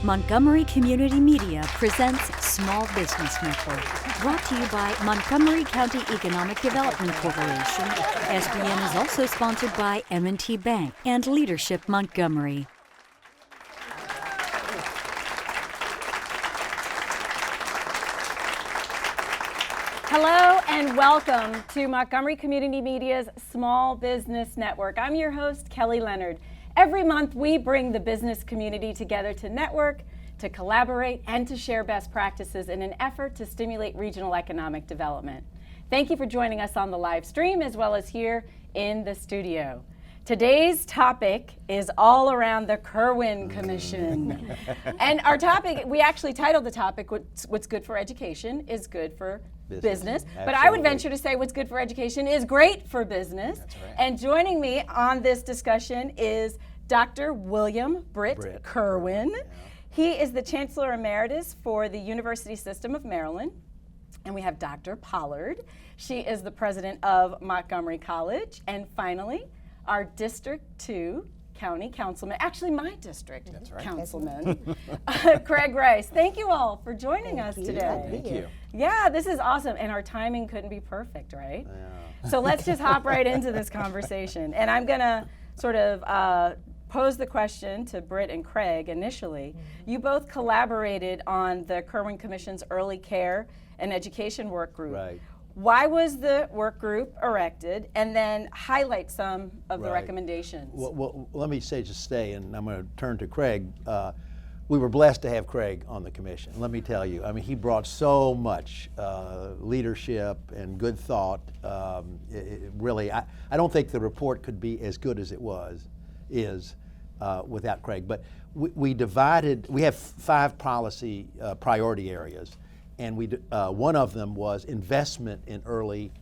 Montgomery Community Media presents Small Business Network, brought to you by Montgomery County Economic Development Corporation. SBN is also sponsored by M&T Bank and Leadership Montgomery. Hello and welcome to Montgomery Community Media's Small Business Network. I'm your host, Kelly Leonard. Every month we bring the business community together to network, to collaborate, and to share best practices in an effort to stimulate regional economic development. Thank you for joining us on the live stream as well as here in the studio. Today's topic is all around the Kirwan Commission. And our topic, we actually titled the topic, What's Good for Education is Good for Business. But I would venture to say what's good for education is great for business. That's right. And joining me on this discussion is Dr. William Britt Kirwan. Yeah. He is the Chancellor Emeritus for the University System of Maryland. And we have Dr. Pollard. She is the President of Montgomery College. And finally, our District 2 County Councilman, actually my district councilman, Craig Rice. Thank you all for joining us today. Thank you. Yeah, this is awesome, and our timing couldn't be perfect, right? Yeah. So let's just hop right into this conversation. And I'm gonna sort of pose the question to Britt and Craig initially. You both collaborated on the Kirwan Commission's Early Care and Education Work Group. Right. Why was the work group erected, and then highlight some of the recommendations? Well, let me say, and I'm going to turn to Craig. We were blessed to have Craig on the commission. Let me tell you, I mean, he brought so much leadership and good thought. Really, I don't think the report could be as good as it is without Craig. But we have 5 policy priority areas. And one of them was investment in early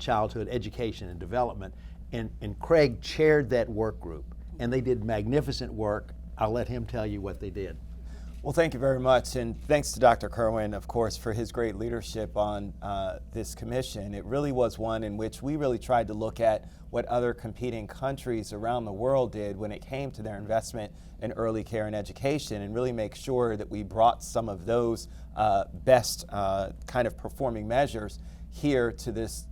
childhood education and development. And Craig chaired that work group. And they did magnificent work. I'll let him tell you what they did. Well, thank you very much. And thanks to Dr. Kirwan, of course, for his great leadership on this commission. It really was one in which we really tried to look at what other competing countries around the world did when it came to their investment in early care and education, and really make sure that we brought some of those best kind of performing measures here to this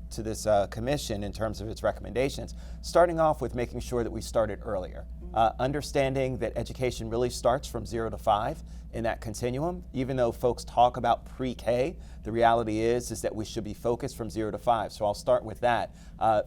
commission in terms of its recommendations, starting off with making sure that we started earlier. Understanding that education really starts from 0 to 5 in that continuum. Even though folks talk about pre-K, the reality is that we should be focused from 0 to 5. So I'll start with that.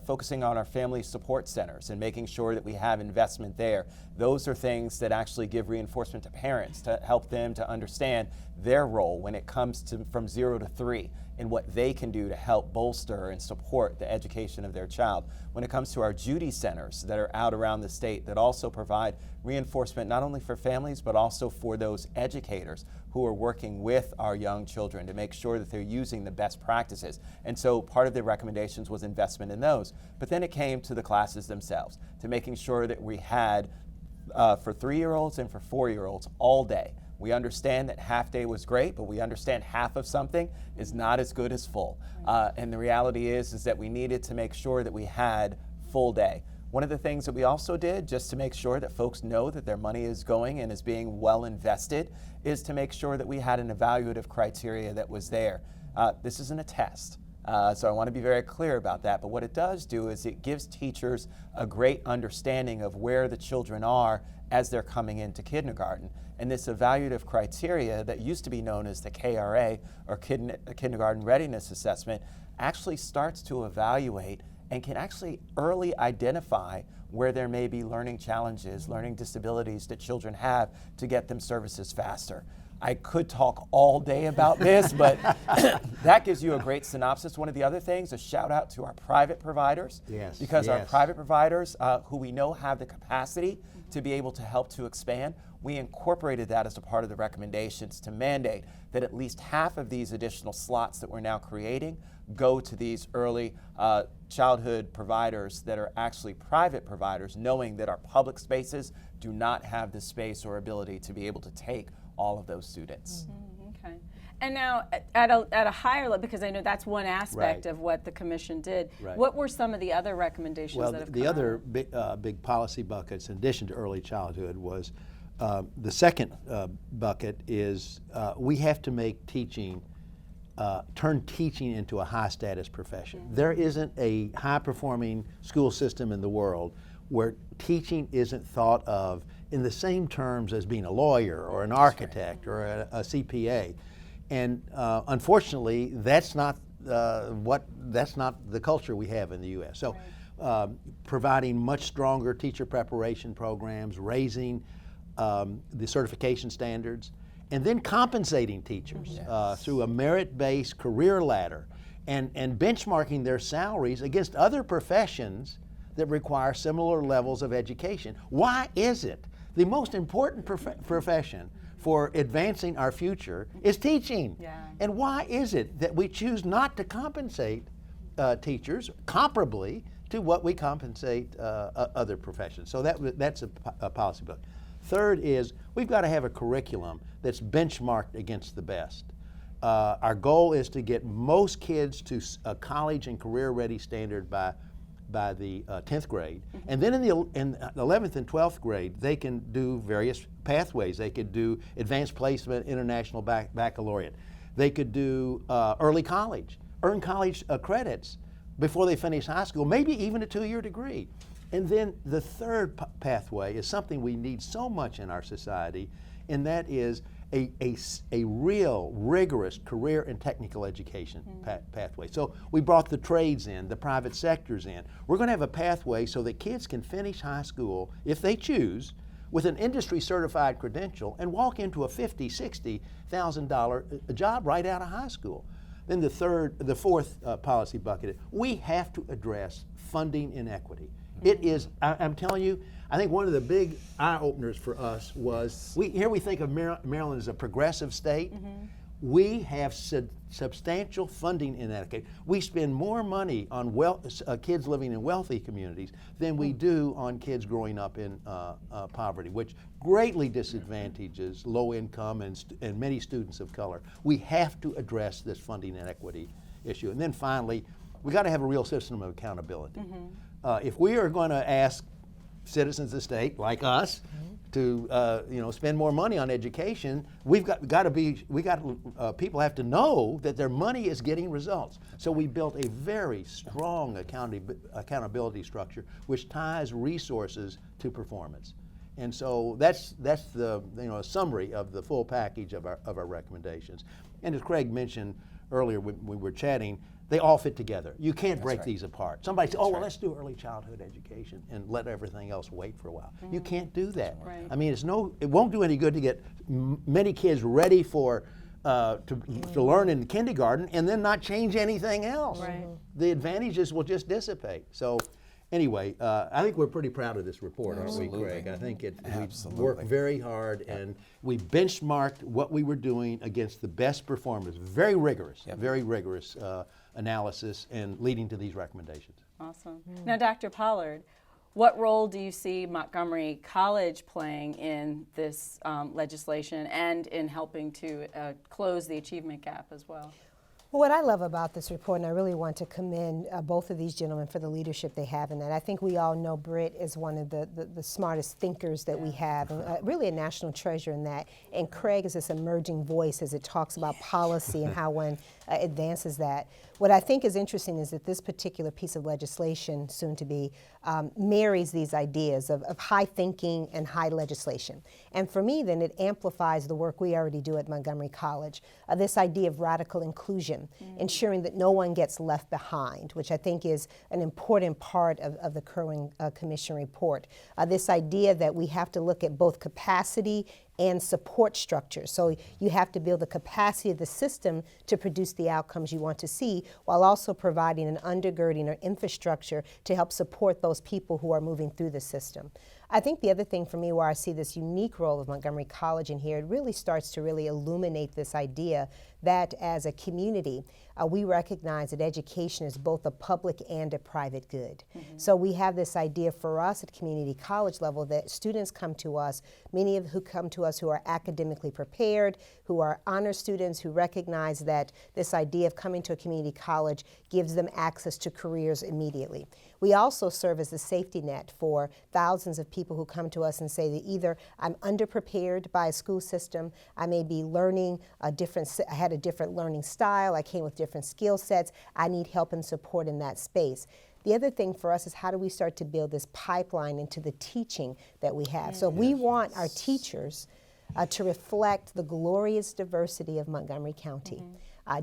Focusing on our family support centers and making sure that we have investment there. Those are things that actually give reinforcement to parents to help them to understand their role when it comes to from 0 to 3 and what they can do to help bolster and support the education of their child. When it comes to our Judy centers that are out around the state that also provide reinforcement not only for families but also for those educators who are working with our young children to make sure that they're using the best practices. And so part of the recommendations was investment in those. But then it came to the classes themselves, to making sure that we had for 3-year-olds and for 4-year-olds all day. We understand that half day was great, but we understand half of something is not as good as full. And the reality is that we needed to make sure that we had full day. One of the things that we also did, just to make sure that folks know that their money is going and is being well invested, is to make sure that we had an evaluative criteria that was there. This isn't a test. So I want to be very clear about that. But what it does do is it gives teachers a great understanding of where the children are as they're coming into kindergarten. And this evaluative criteria that used to be known as the KRA, or Kindergarten Readiness Assessment, actually starts to evaluate and can actually early identify where there may be learning challenges, learning disabilities that children have to get them services faster. I could talk all day about this, but that gives you a great synopsis. One of the other things, a shout out to our private providers. Yes. Because our private providers, who we know have the capacity to be able to help to expand, we incorporated that as a part of the recommendations to mandate that at least half of these additional slots that we're now creating go to these early childhood providers that are actually private providers, knowing that our public spaces do not have the space or ability to be able to take all of those students. Mm-hmm. Okay. And now at a higher level, because I know that's one aspect of what the commission did, what were some of the other recommendations that have come the other big policy buckets in addition to early childhood was The second bucket is we have to make teaching, turn teaching into a high status profession. Mm-hmm. There isn't a high performing school system in the world where teaching isn't thought of in the same terms as being a lawyer or an architect or a CPA. And unfortunately, that's not the culture we have in the U.S. So providing much stronger teacher preparation programs, raising the certification standards, and then compensating teachers through a merit-based career ladder and benchmarking their salaries against other professions that require similar levels of education. Why is it the most important profession for advancing our future is teaching? Yeah. And why is it that we choose not to compensate teachers comparably to what we compensate other professions? So that's a policy book. Third is we've got to have a curriculum that's benchmarked against the best. Our goal is to get most kids to a college and career-ready standard by the 10th grade. Mm-hmm. And then in the 11th and 12th grade, they can do various pathways. They could do advanced placement, international baccalaureate. They could do early college, earn college credits before they finish high school, maybe even a 2-year degree. And then the third pathway is something we need so much in our society, and that is a real rigorous career and technical education pathway. So we brought the trades in, the private sectors in. We're going to have a pathway so that kids can finish high school, if they choose, with an industry certified credential and walk into a $50,000, $60,000 job right out of high school. Then the fourth policy bucket is we have to address funding inequity. It is, I'm telling you, I think one of the big eye-openers for us was, we think of Maryland as a progressive state. Mm-hmm. We have substantial funding inequity. We spend more money on kids living in wealthy communities than we do on kids growing up in poverty, which greatly disadvantages low income and many students of color. We have to address this funding inequity issue. And then finally, we got to have a real system of accountability. Mm-hmm. If we are going to ask citizens of the state like us to spend more money on education, people have to know that their money is getting results. So we built a very strong accountability structure which ties resources to performance. And so that's the a summary of the full package of our recommendations. And as Craig mentioned earlier when we were chatting, they all fit together. You can't break these apart. Somebody says, let's do early childhood education and let everything else wait for a while. Mm-hmm. You can't do that. Right. I mean, it won't do any good to get many kids ready for to learn in kindergarten and then not change anything else. Right. The advantages will just dissipate. So anyway, I think we're pretty proud of this report, aren't we, Craig? I think we worked very hard and we benchmarked what we were doing against the best performers. Very rigorous, very rigorous analysis and leading to these recommendations. Awesome. Now, Dr. Pollard, what role do you see Montgomery College playing in this legislation and in helping to close the achievement gap as well? Well, what I love about this report, and I really want to commend both of these gentlemen for the leadership they have in that. I think we all know Britt is one of the smartest thinkers that we have, and really a national treasure in that. And Craig is this emerging voice as it talks about policy and how one advances that. What I think is interesting is that this particular piece of legislation, soon to be, marries these ideas of high thinking and high legislation. And for me, then, it amplifies the work we already do at Montgomery College, this idea of radical inclusion, ensuring that no one gets left behind, which I think is an important part of the Kirwan Commission report. This idea that we have to look at both capacity and support structures. So you have to build the capacity of the system to produce the outcomes you want to see, while also providing an undergirding or infrastructure to help support those people who are moving through the system. I think the other thing for me where I see this unique role of Montgomery College in here, it really starts to really illuminate this idea that as a community, we recognize that education is both a public and a private good. So we have this idea for us at community college level that students come to us, many of who come to us who are academically prepared, who are honor students, who recognize that this idea of coming to a community college gives them access to careers immediately. We also serve as a safety net for thousands of people who come to us and say that either I'm underprepared by a school system, I may be learning I had a different learning style, I came with different skill sets, I need help and support in that space. The other thing for us is how do we start to build this pipeline into the teaching that we have. So we want our teachers to reflect the glorious diversity of Montgomery County.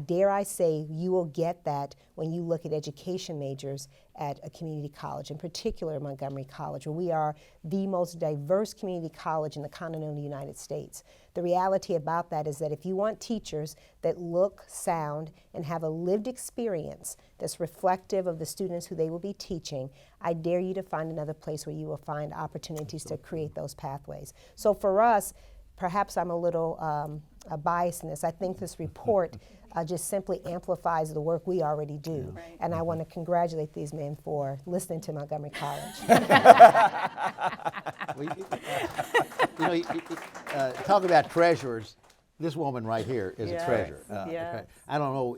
Dare I say, you will get that when you look at education majors at a community college, in particular Montgomery College, where we are the most diverse community college in the continental United States. The reality about that is that if you want teachers that look, sound, and have a lived experience that's reflective of the students who they will be teaching, I dare you to find another place where you will find opportunities to create those pathways. So for us, perhaps I'm a little biased in this. I think this report just simply amplifies the work we already do. Right. And I want to congratulate these men for listening to Montgomery College. Talk about treasurers. This woman right here is Yes, a treasurer. yes. I don't know.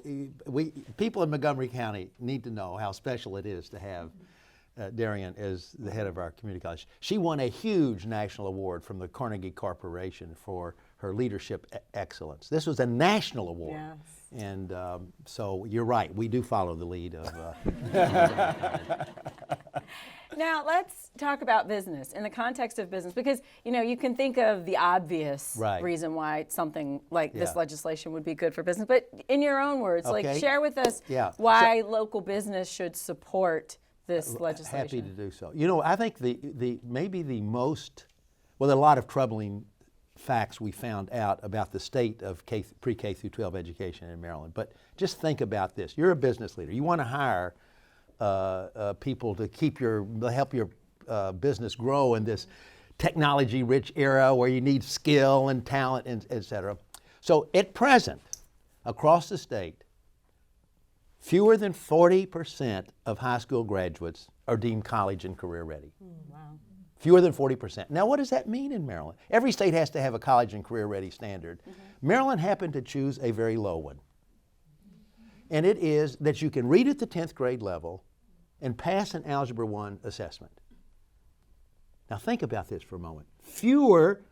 People in Montgomery County need to know how special it is to have DeRionne as the head of our community college. She won a huge national award from the Carnegie Corporation for her leadership excellence. This was a national award. Yes. And so you're right, we do follow the lead of Now let's talk about business in the context of business, because you can think of the obvious Right. reason why something like this Yeah. legislation would be good for business, but in your own words, Okay. share with us Yeah. why local business should support this legislation. Happy to do so. I think maybe the most, well, there are a lot of troubling facts we found out about the state of pre-K through 12 education in Maryland. But just think about this. You're a business leader. You want to hire people to help your business grow in this technology-rich era where you need skill and talent, and et cetera. So at present, across the state, fewer than 40% of high school graduates are deemed college and career ready. Wow. Fewer than 40%. Now, what does that mean in Maryland? Every state has to have a college and career ready standard. Maryland happened to choose a very low one. And it is that you can read at the 10th grade level and pass an Algebra 1 assessment. Now, think about this for a moment. Fewer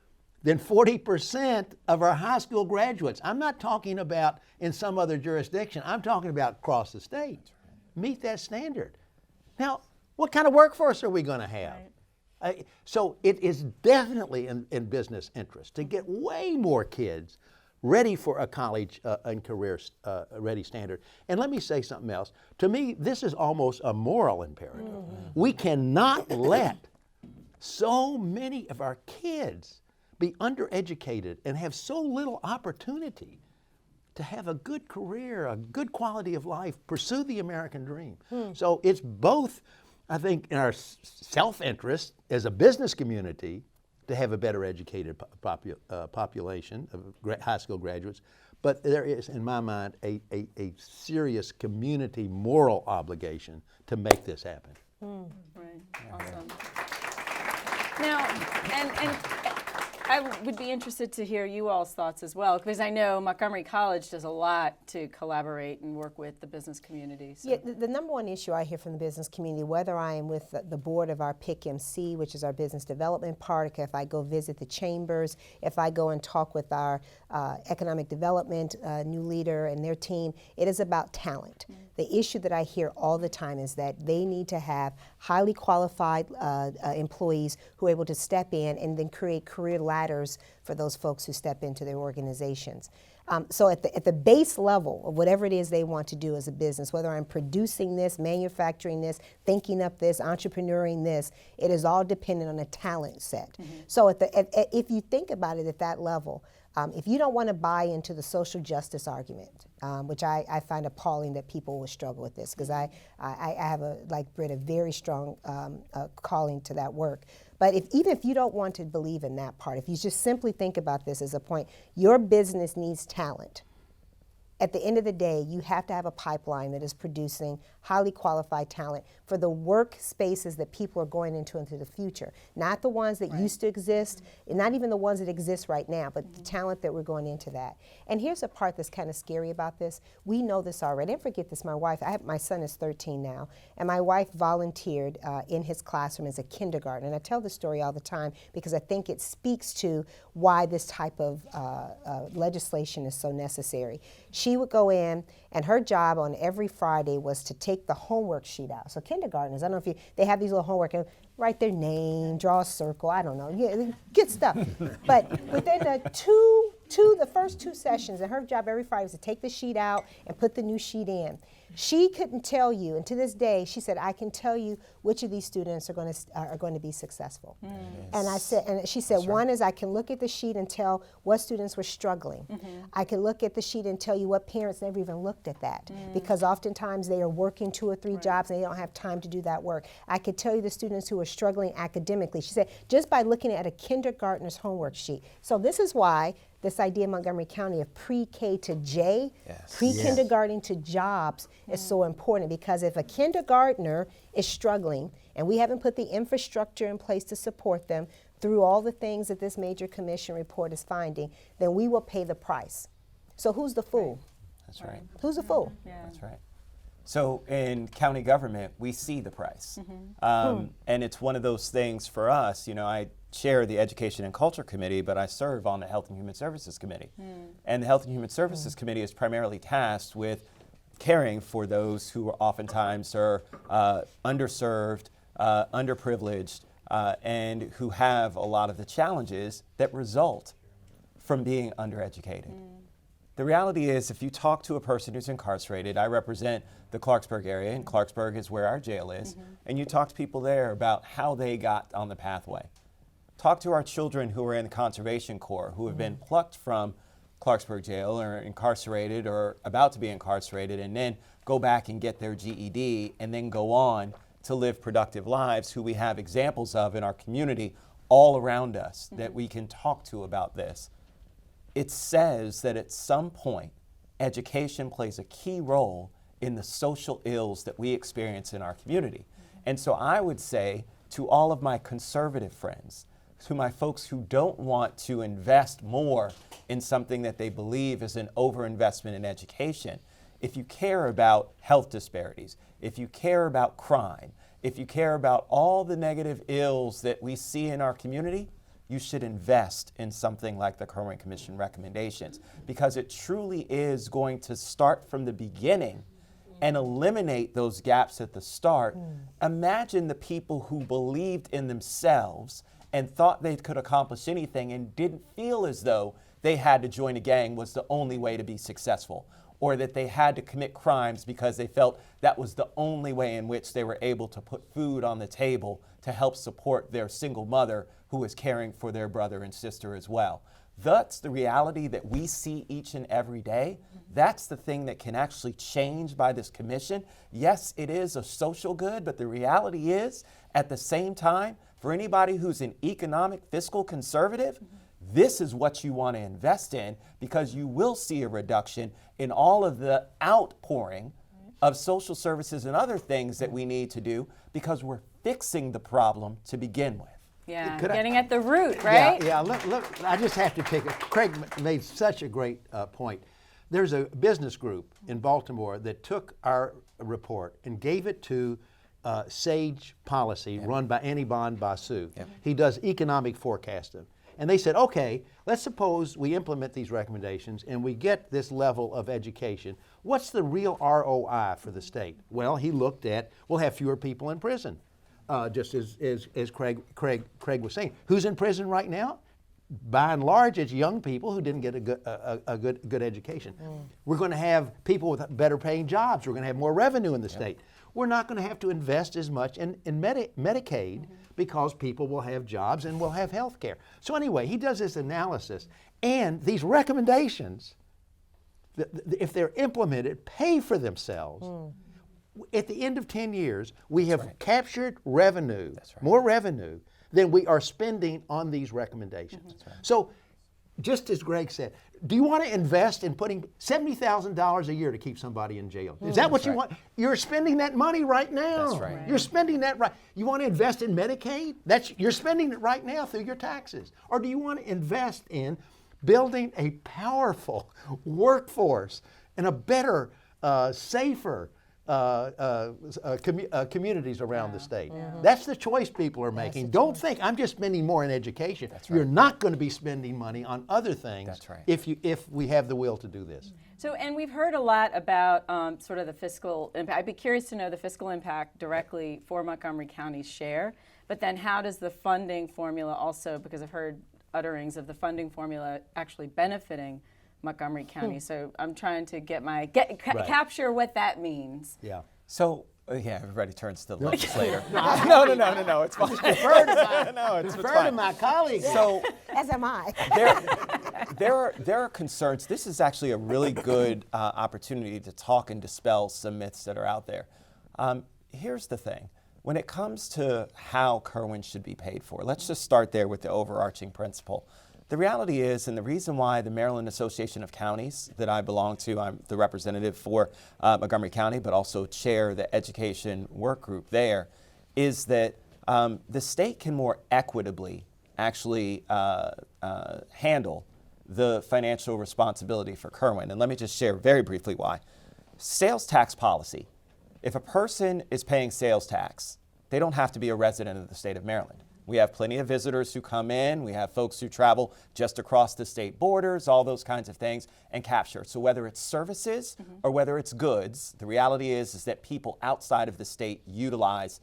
than 40% of our high school graduates, I'm not talking about in some other jurisdiction, I'm talking about across the state, meet that standard. Now, what kind of workforce are we going to have? So it is definitely in business interest to get way more kids ready for a college and career ready standard. And let me say something else. To me, this is almost a moral imperative. We cannot let so many of our kids be undereducated and have so little opportunity to have a good career, a good quality of life, pursue the American dream. So it's both, I think, in our self-interest as a business community to have a better educated population of high school graduates, but there is, in my mind, a serious community moral obligation to make this happen. Right. Awesome. Now, and I would be interested to hear you all's thoughts as well, because I know Montgomery College does a lot to collaborate and work with the business community. So. Yeah, the number one issue I hear from the business community, whether I am with the board of our PIC-MC, which is our business development part, if I go visit the chambers, if I go and talk with our economic development new leader and their team, it is about talent. The issue that I hear all the time is that they need to have highly qualified employees who are able to step in and then create career ladders for those folks who step into their organizations. So at the base level of whatever it is they want to do as a business, whether I'm producing this, manufacturing this, thinking up this, entrepreneuring this, it is all dependent on a talent set. So if you think about it at that level, if you don't want to buy into the social justice argument, which I find appalling that people will struggle with this, because I have, like Britt, a very strong calling to that work. But even if you don't want to believe in that part, if you just simply think about this as a point, your business needs talent. at the end of the day, you have to have a pipeline that is producing highly qualified talent for the work spaces that people are going into the future. Not the ones that used to exist, and not even the ones that exist right now, but the talent that we're going into that. And here's a part that's kind of scary about this. We know this already. And forget this, my son is 13 now, and my wife volunteered in his classroom as a kindergarten. And I tell this story all the time because I think it speaks to why this type of legislation is so necessary. She would go in, and her job on every Friday was to take the homework sheet out. So kindergartners, I don't know if they have these little homework, and write their name, draw a circle, I don't know, good stuff. But within the first two sessions, and her job every Friday was to take the sheet out and put the new sheet in. She couldn't tell you, and to this day, she said, I can tell you which of these students are going to be successful. And I said, and she said, one is I can look at the sheet and tell what students were struggling. I can look at the sheet and tell you what parents never even looked at that, because oftentimes they are working 2 or 3 jobs and they don't have time to do that work. I could tell you the students who are struggling academically. She said, just by looking at a kindergartner's homework sheet. So this is why this idea in Montgomery County of pre-K to J, pre-kindergarten to jobs is so important, because if a kindergartner is struggling and we haven't put the infrastructure in place to support them through all the things that this major commission report is finding, then we will pay the price. So who's the fool? That's right. Who's the fool? That's right. So in county government, we see the price. And it's one of those things for us, I chair the Education and Culture Committee, but I serve on the Health and Human Services Committee. And the Health and Human Services Committee is primarily tasked with caring for those who oftentimes are underserved, underprivileged, and who have a lot of the challenges that result from being undereducated. The reality is, if you talk to a person who's incarcerated, I represent the Clarksburg area, and Clarksburg is where our jail is, and you talk to people there about how they got on the pathway. Talk to our children who are in the Conservation Corps, who have been plucked from Clarksburg jail or incarcerated or about to be incarcerated, and then go back and get their GED and then go on to live productive lives, who we have examples of in our community all around us that we can talk to about this. It says that at some point, education plays a key role in the social ills that we experience in our community. And so I would say to all of my conservative friends, to my folks who don't want to invest more in something that they believe is an overinvestment in education, if you care about health disparities, if you care about crime, if you care about all the negative ills that we see in our community, you should invest in something like the Kirwan Commission recommendations, because it truly is going to start from the beginning and eliminate those gaps at the start. Imagine the people who believed in themselves and thought they could accomplish anything and didn't feel as though they had to join a gang was the only way to be successful, or that they had to commit crimes because they felt that was the only way in which they were able to put food on the table to help support their single mother who was caring for their brother and sister as well. That's the reality that we see each and every day. That's the thing that can actually change by this commission. Yes, it is a social good, but the reality is, at the same time, for anybody who's an economic fiscal conservative, this is what you want to invest in, because you will see a reduction in all of the outpouring of social services and other things that we need to do, because we're fixing the problem to begin with. Yeah, getting at the root, right? Yeah, look, I just have to pick it. Craig made such a great point. There's a business group in Baltimore that took our report and gave it to Sage Policy, run by Anibon Basu. He does economic forecasting. And they said, okay, let's suppose we implement these recommendations and we get this level of education. What's the real ROI for the state? Well, he looked at, we'll have fewer people in prison. Just as Craig was saying. Who's in prison right now? By and large, it's young people who didn't get a good education. We're going to have people with better paying jobs. We're going to have more revenue in the state. We're not going to have to invest as much in Medicaid because people will have jobs and will have health care. So anyway, he does this analysis, and these recommendations, if they're implemented, pay for themselves. At the end of 10 years, we have captured revenue, more revenue than we are spending on these recommendations. So just as Greg said, do you want to invest in putting $70,000 a year to keep somebody in jail? Is that what you want? You're spending that money right now. That's right. You're spending that right. You want to invest in Medicaid? You're spending it right now through your taxes. Or do you want to invest in building a powerful workforce and a better, safer communities around the state? That's the choice people are making. Don't think I'm just spending more in education. That's right. You're not going to be spending money on other things. That's right. If we have the will to do this. So, and we've heard a lot about sort of the fiscal impact. I'd be curious to know the fiscal impact directly for Montgomery County's share, but then how does the funding formula also, because I've heard utterings of the funding formula actually benefiting Montgomery County. So I'm trying to capture what that means. Yeah. So, everybody turns to the legislator. No, it's fine. It's Defer to my colleagues. So, As am I. there are concerns. This is actually a really good opportunity to talk and dispel some myths that are out there. Here's the thing. When it comes to how Kirwan should be paid for, let's just start there with the overarching principle. The reality is, and the reason why the Maryland Association of Counties that I belong to, I'm the representative for Montgomery County, but also chair the education work group there, is that the state can more equitably actually handle the financial responsibility for Kirwan. And let me just share very briefly why. Sales tax policy. If a person is paying sales tax, they don't have to be a resident of the state of Maryland. We have plenty of visitors who come in. We have folks who travel just across the state borders, all those kinds of things, and capture. So whether it's services or whether it's goods, the reality is that people outside of the state utilize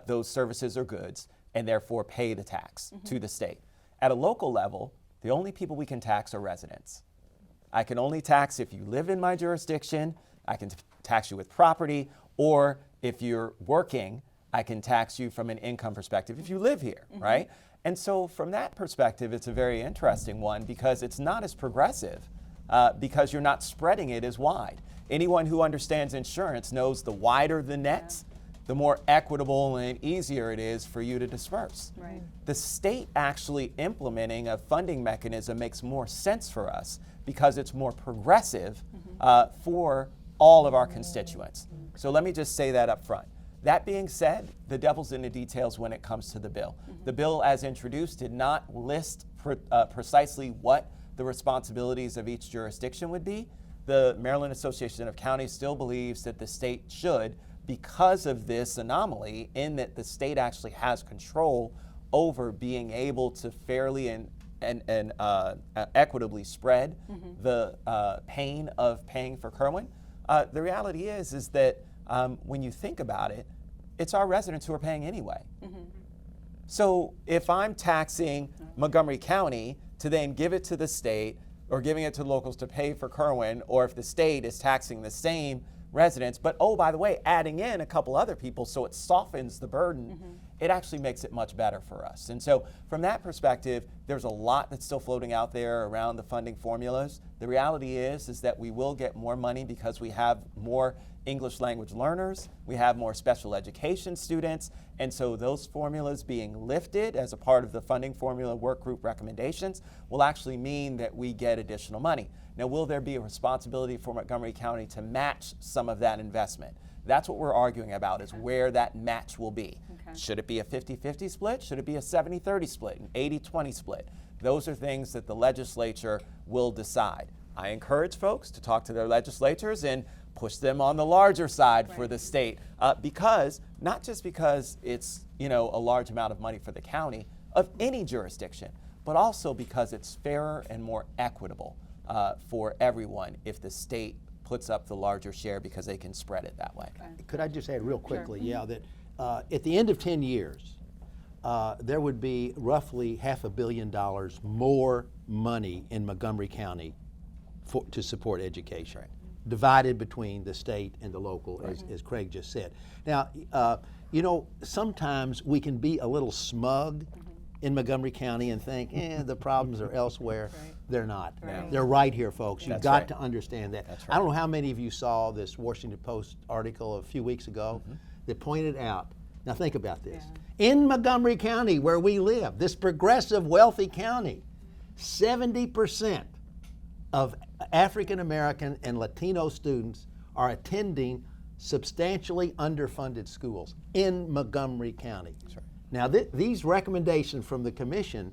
those services or goods and therefore pay the tax to the state. At a local level, the only people we can tax are residents. I can only tax if you live in my jurisdiction. I can tax you with property, or if you're working, I can tax you from an income perspective if you live here, right? And so from that perspective, it's a very interesting one because it's not as progressive because you're not spreading it as wide. Anyone who understands insurance knows the wider the net, the more equitable and easier it is for you to disperse. Right. The state actually implementing a funding mechanism makes more sense for us because it's more progressive for all of our constituents. So let me just say that up front. That being said, the devil's in the details when it comes to the bill. The bill as introduced did not list precisely what the responsibilities of each jurisdiction would be. The Maryland Association of Counties still believes that the state should, because of this anomaly in that the state actually has control over being able to fairly and equitably spread the pain of paying for Kirwan. The reality is that when you think about it, it's our residents who are paying anyway. So if I'm taxing Montgomery County to then give it to the state or giving it to locals to pay for Kirwan, or if the state is taxing the same residents, but oh, by the way, adding in a couple other people so it softens the burden, it actually makes it much better for us. And so from that perspective, there's a lot that's still floating out there around the funding formulas. The reality is that we will get more money because we have more English language learners, we have more special education students, and so those formulas being lifted as a part of the funding formula work group recommendations will actually mean that we get additional money. Now, will there be a responsibility for Montgomery County to match some of that investment? That's what we're arguing about, is where that match will be. Should it be a 50-50 split? Should it be a 70-30 split, an 80-20 split? Those are things that the legislature will decide. I encourage folks to talk to their legislatures and push them on the larger side for the state, because not just because it's a large amount of money for the county of any jurisdiction, but also because it's fairer and more equitable for everyone if the state puts up the larger share because they can spread it that way. Could I just add real quickly, that at the end of 10 years, there would be roughly $500 million more money in Montgomery County to support education, divided between the state and the local, as Craig just said. Now, sometimes we can be a little smug in Montgomery County and think, the problems are elsewhere. They're not. They're right here, folks. You've got to understand that. I don't know how many of you saw this Washington Post article a few weeks ago that pointed out, now think about this, in Montgomery County where we live, this progressive, wealthy county, 70% of African American and Latino students are attending substantially underfunded schools in Montgomery County. That's right. Now, these recommendations from the commission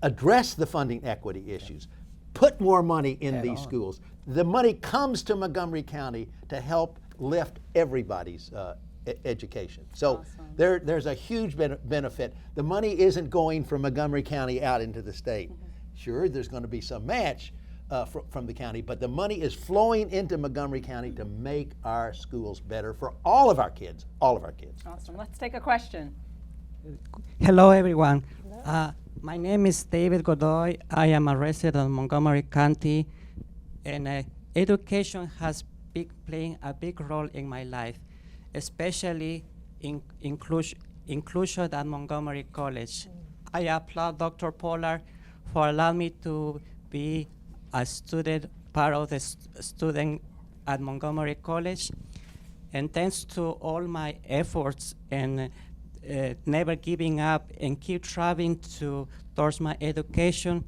address the funding equity issues, put more money in these schools. The money comes to Montgomery County to help lift everybody's education. So there's a huge benefit. The money isn't going from Montgomery County out into the state. Sure, there's going to be some match from the county, but the money is flowing into Montgomery County to make our schools better for all of our kids, all of our kids. Awesome. Let's take a question. Hello, everyone. My name is David Godoy. I am a resident of Montgomery County, and education has playing a big role in my life, especially in inclusion at Montgomery College. I applaud Dr. Pollard for allowing me to be a student, part of the student at Montgomery College. And thanks to all my efforts and never giving up and keep striving towards my education,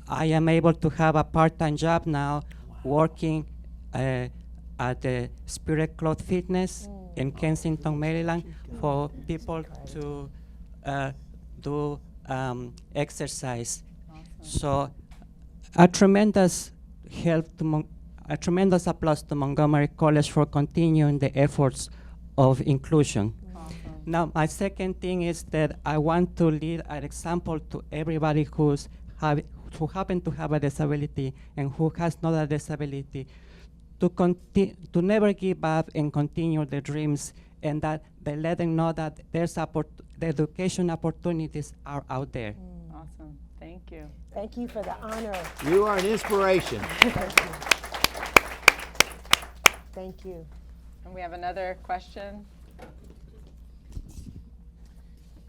I am able to have a part-time job now working at the Spirit Cloth Fitness in Kensington, Maryland, for people to do exercise. So a tremendous a tremendous applause to Montgomery College for continuing the efforts of inclusion. Now, my second thing is that I want to lead an example to everybody who happen to have a disability and who has not a disability, to never give up and continue their dreams, and that they let them know that there's the education opportunities are out there. Awesome. Thank you. Thank you for the honor. You are an inspiration. Thank you. And we have another question.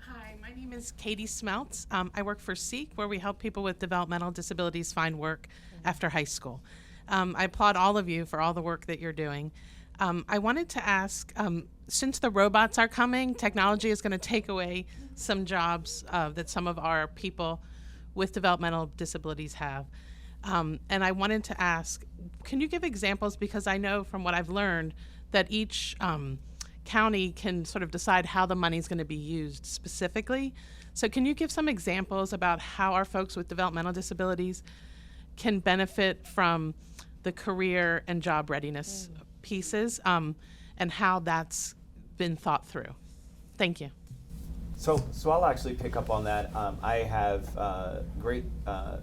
Hi, my name is Katie Smeltz. I work for SEEK, where we help people with developmental disabilities find work after high school. I applaud all of you for all the work that you're doing. I wanted to ask, since the robots are coming, technology is going to take away some jobs that some of our people with developmental disabilities have. And I wanted to ask, can you give examples, because I know from what I've learned that each county can sort of decide how the money is going to be used specifically. So can you give some examples about how our folks with developmental disabilities can benefit from the career and job readiness pieces, and how that's been thought through? Thank you. So I'll actually pick up on that. I have great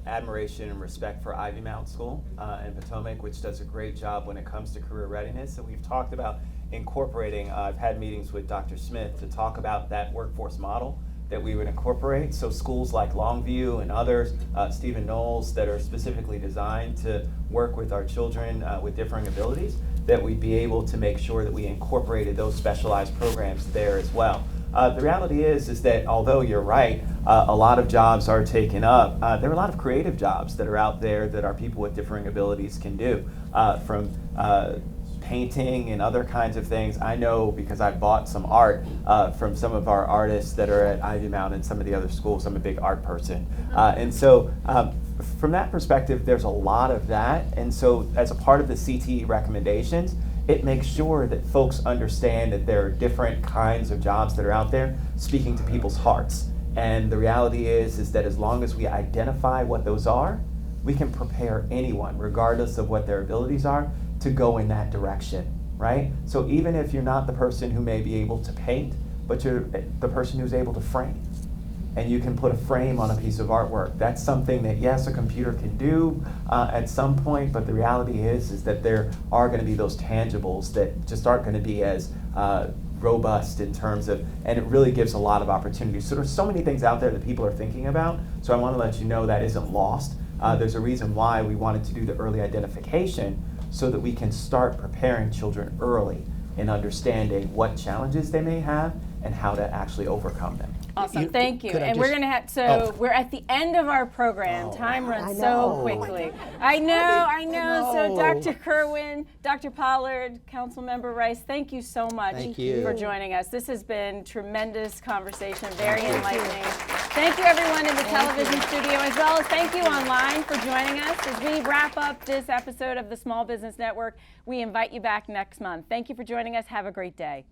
admiration and respect for Ivy Mountain School in Potomac, which does a great job when it comes to career readiness. And we've talked about incorporating, I've had meetings with Dr. Smith to talk about that workforce model that we would incorporate. So schools like Longview and others, Stephen Knowles, that are specifically designed to work with our children with differing abilities, that we'd be able to make sure that we incorporated those specialized programs there as well. The reality is that although you're right, a lot of jobs are taken up, there are a lot of creative jobs that are out there that our people with differing abilities can do, from painting and other kinds of things. I know because I bought some art from some of our artists that are at Ivy Mountain and some of the other schools. I'm a big art person. And so from that perspective, there's a lot of that. And so as a part of the CTE recommendations, it makes sure that folks understand that there are different kinds of jobs that are out there speaking to people's hearts. And the reality is that as long as we identify what those are, we can prepare anyone, regardless of what their abilities are, to go in that direction, right? So even if you're not the person who may be able to paint, but you're the person who's able to frame, and you can put a frame on a piece of artwork, that's something that, yes, a computer can do at some point, but the reality is that there are going to be those tangibles that just aren't going to be as robust in terms of, and it really gives a lot of opportunities. So there's so many things out there that people are thinking about, so I want to let you know that isn't lost. There's a reason why we wanted to do the early identification, so that we can start preparing children early in understanding what challenges they may have and how to actually overcome them. Awesome, thank you. And we're going to have, we're at the end of our program. Time runs so quickly. I know. So Dr. Kirwan, Dr. Pollard, Councilmember Rice, thank you so much Thank you for joining us. This has been tremendous conversation, very enlightening. Thank you, everyone in the television studio, as well as thank you online for joining us. As we wrap up this episode of the Small Business Network, we invite you back next month. Thank you for joining us. Have a great day.